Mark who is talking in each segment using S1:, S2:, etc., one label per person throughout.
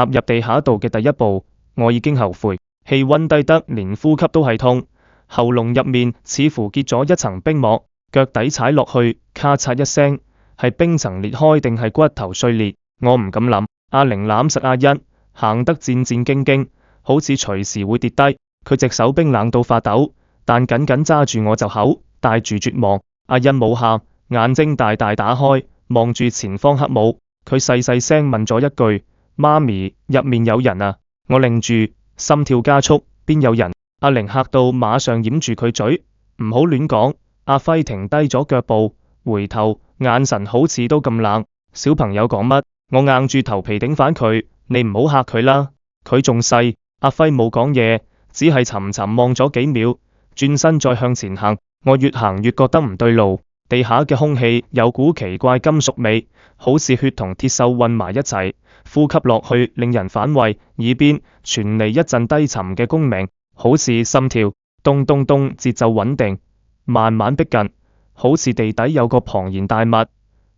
S1: 踏入地下道嘅第一步，我已經後悔，氣溫低得連呼吸都係痛，喉嚨入面似乎結咗一層冰膜，腳底踩落去，咔嚓一聲，係冰層裂開定係骨頭碎裂，我唔敢諗。阿玲攬實阿欣，行得戰戰兢兢，好似隨時會跌低。佢隻手冰冷到發抖，但緊緊揸住我就口，帶住絕望。阿欣冇喊，眼睛大大打開，望住前方黑幕。佢細細聲問咗一句：媽咪，入面有人啊！我擰住，心跳加速，邊有人？阿玲嚇到馬上掩住佢嘴，唔好亂講。阿輝停低咗腳步，回頭，眼神好似都咁冷。小朋友講乜？我硬住頭皮頂返佢，你唔好嚇佢啦，佢仲細。阿輝冇講嘢，只係沉沉望咗幾秒，轉身再向前行。我越行越覺得唔對路，地下嘅空氣有股奇怪金屬味，好似血同鐵鏽混埋一齊，呼吸落去令人反胃。耳邊傳嚟一陣低沉嘅共鳴，好似心跳，咚咚咚，節奏穩定，慢慢逼近，好似地底有個龐然大物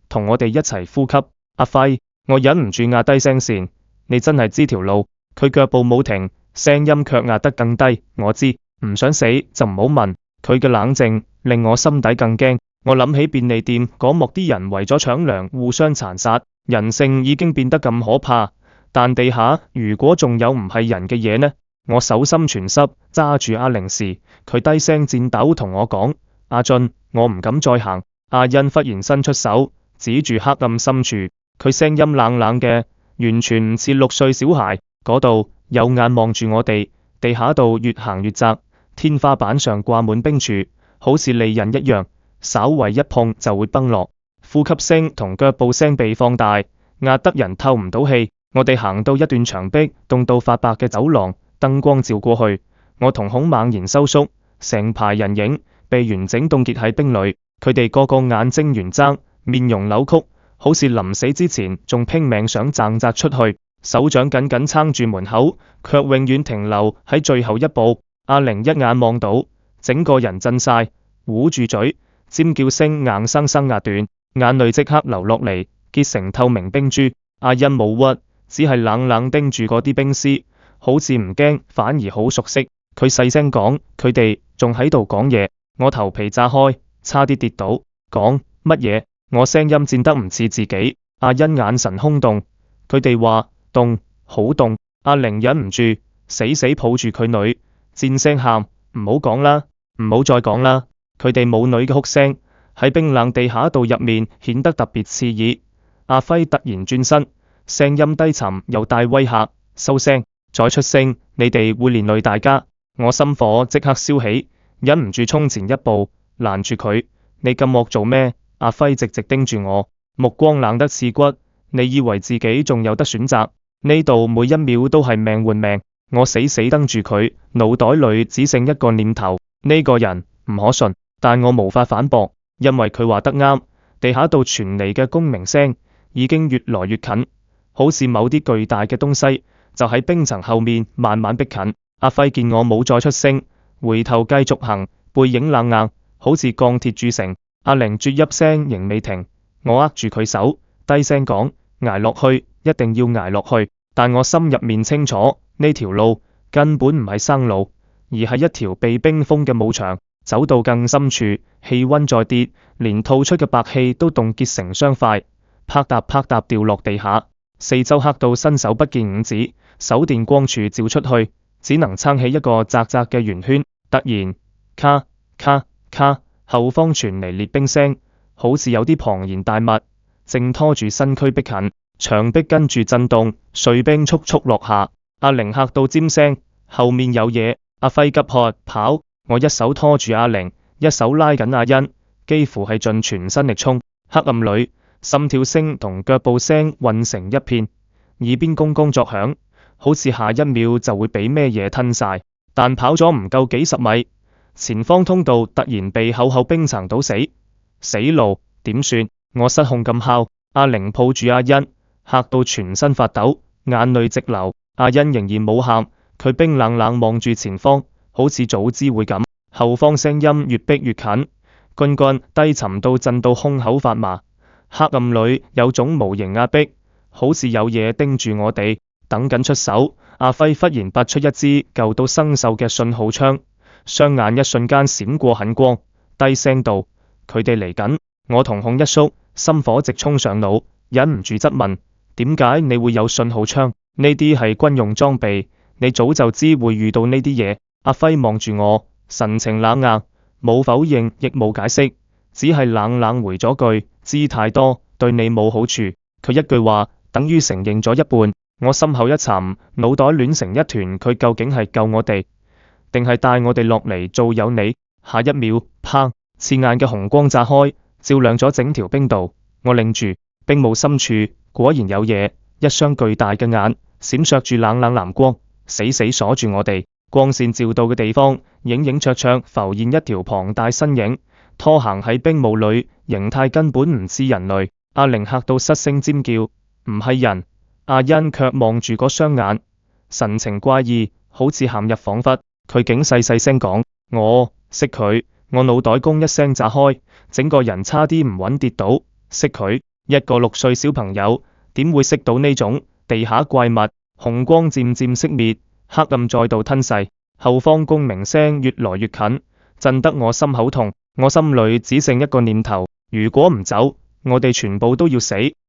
S1: 同我哋一齊呼吸。阿輝，我忍唔住壓低聲線，你真係知條路。佢腳步冇停，聲音卻壓得更低。我知，唔想死就唔好問。佢嘅冷靜令我心底更驚。我諗起便利店嗰幕啲人為咗搶糧互相殘殺，人性已經變得咁可怕。但地下如果仲有唔係人嘅嘢呢？我手心全濕，揸住阿玲時，佢低聲顫抖同我講：阿俊，我唔敢再行。阿欣忽然伸出手，指住黑暗深處，佢聲音冷冷嘅，完全唔似6歲小孩。嗰度有眼望住我哋，地下道越行越窄，天花板上掛滿冰柱，好似利刃一樣，稍為一碰就會崩落。呼吸聲同腳步聲被放大，壓得人透唔到氣。我哋行到一段牆壁凍到發白嘅走廊，燈光照過去，我瞳孔猛然收縮，成排人影被完整凍結喺冰裏，佢哋個個眼睛圓睜，面容扭曲，好似臨死之前仲拼命想掙扎出去，手掌緊緊撐住門口，卻永遠停留喺最後一步。阿玲一眼望到，整個人震晒，捂住嘴，尖叫聲硬生生壓斷，眼淚即刻流落嚟，結成透明冰珠。阿欣冇屈，只係冷冷盯住嗰啲冰絲，好似唔驚，反而好熟悉。佢細聲講：佢哋仲喺度講嘢。我頭皮炸開，差啲跌倒。講乜嘢？我聲音顫得唔似自己。阿欣眼神空洞。佢哋話凍，好凍。阿玲忍唔住，死死抱住佢女，戰聲喊：唔好講啦，唔好再講啦。佢哋母女嘅哭聲喺冰冷地下道入面顯得特別刺耳。阿輝突然轉身，聲音低沉又帶威嚇：收聲，再出聲，你哋會連累大家。我心火即刻燒起，忍唔住衝前一步，攔住佢：你咁惡做咩？阿輝直直盯住我，目光冷得刺骨。你以為自己仲有得選擇？呢度每一秒都係命換命。我死死瞪住佢，腦袋裏只剩一個念頭：呢個人唔可信。但我無法反駁，因為佢話得啱。地下道傳嚟嘅共鳴聲已經越來越近，好似某啲巨大嘅東西就喺冰層後面慢慢逼近。阿輝見我冇再出聲，回頭繼續行，背影冷硬，好似鋼鐵鑄成。阿玲啜泣聲仍未停，我握住佢手，低聲講：捱落去，一定要捱落去。但我心入面清楚，呢條路根本唔係生路，而係一條被冰封嘅墓場。走到更深處，氣溫再跌，連吐出嘅白氣都凍結成霜塊，啪嗒啪嗒掉落地下。四周黑到伸手不見五指，手電光柱照出去，只能撐起一個窄窄嘅圓圈。突然，咔咔咔，後方傳嚟裂冰聲，好似有啲龐然大物正拖住身軀逼近，牆壁跟住震動，碎冰速速落下。阿玲嚇到尖聲，後面有嘢。阿輝急喝跑。我一手拖住阿玲，一手拉緊阿欣，幾乎係盡全身力衝。黑暗裏，心跳聲同腳步聲混成一片，耳邊公公作響，好似下一秒就會俾咩嘢吞晒。但跑咗唔夠幾十米，前方通道突然被厚厚冰層堵死，死路點算？我失控咁敲。阿玲抱住阿欣，嚇到全身發抖，眼淚直流。阿欣仍然冇喊，佢冰冷冷望住前方，好似早知會咁。後方聲音越逼越近，均均低沉到震到胸口發麻。黑暗裏有種無形壓迫，好似有嘢盯住我哋。等緊出手，阿輝忽然拔出一支舊到生鏽嘅信號槍，雙眼一瞬間閃過狠光，低聲道：佢哋嚟緊。我瞳孔一縮，心火直衝上腦，忍唔住質問：點解你會有信號槍？呢啲係軍用裝備，你早就知會遇到呢啲嘢。阿輝望住我，神情冷硬，冇否認亦冇解釋，只係冷冷回咗句：知太多對你冇好處。佢一句話等於承認咗一半，我心口一沉，腦袋亂成一團。佢究竟係救我哋，定係帶我哋落嚟做有你？下一秒，砰！刺眼嘅紅光炸開，照亮咗整條冰道。我擰住，冰霧深處果然有嘢，一雙巨大嘅眼閃爍住冷冷藍光，死死鎖住我哋。光線照到嘅地方，影影綽綽浮現一條龐大身影，拖行喺冰霧裏，形態根本唔似人類。阿玲嚇到失聲尖叫，唔係人。阿欣卻望住嗰雙眼，神情怪異，好似陷入恍惚。佢竟細細聲講：我識佢。我腦袋咣一聲炸開，整個人差啲唔穩跌倒。識佢？一個6歲小朋友點會識到呢種地下怪物？紅光漸漸熄滅，黑暗再度吞噬，後方共鳴聲越來越近，震得我心口痛。我心裏只剩一個念頭：如果唔走，我哋全部都要死。